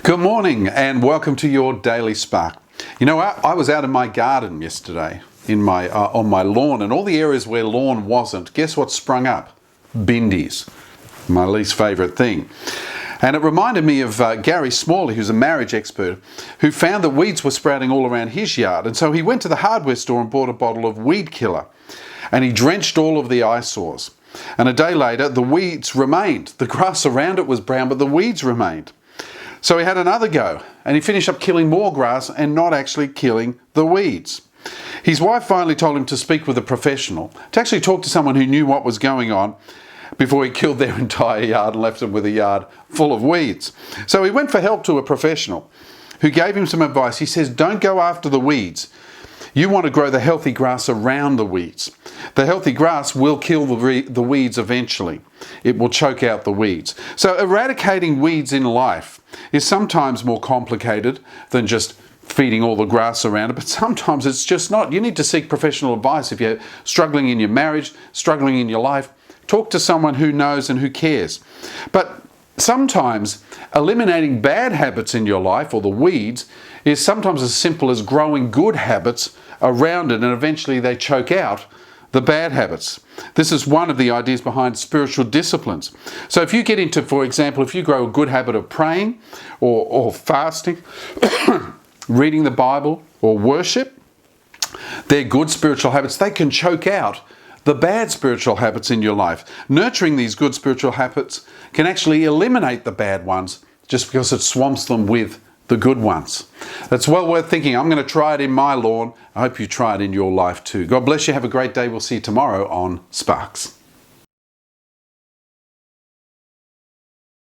Good morning and welcome to your Daily Spark. You know, I was out in my garden yesterday on my lawn, and all the areas where lawn wasn't, guess what sprung up? Bindies, my least favourite thing. And it reminded me of Gary Smalley, who's a marriage expert, who found that weeds were sprouting all around his yard. And so he went to the hardware store and bought a bottle of weed killer. And he drenched all of the eyesores. And a day later, the weeds remained. The grass around it was brown, but the weeds remained. So he had another go, and he finished up killing more grass and not actually killing the weeds. His wife finally told him to speak with a professional, to actually talk to someone who knew what was going on before he killed their entire yard and left them with a yard full of weeds. So he went for help to a professional who gave him some advice. He says, don't go after the weeds. You want to grow the healthy grass around the weeds. The healthy grass will kill the weeds eventually. It will choke out the weeds. So eradicating weeds in life is sometimes more complicated than just feeding all the grass around it, but sometimes it's just not. You need to seek professional advice. If you're struggling in your marriage, struggling in your life, talk to someone who knows and who cares. But sometimes eliminating bad habits in your life, or the weeds, is sometimes as simple as growing good habits around it, and eventually they choke out the bad habits. This is one of the ideas behind spiritual disciplines. So if you get into, for example, if you grow a good habit of praying or fasting, reading the Bible or worship, they're good spiritual habits. They can choke out the bad spiritual habits in your life. Nurturing these good spiritual habits can actually eliminate the bad ones just because it swamps them with the good ones. That's well worth thinking. I'm going to try it in my lawn. I hope you try it in your life too. God bless you. Have a great day. We'll see you tomorrow on Sparks.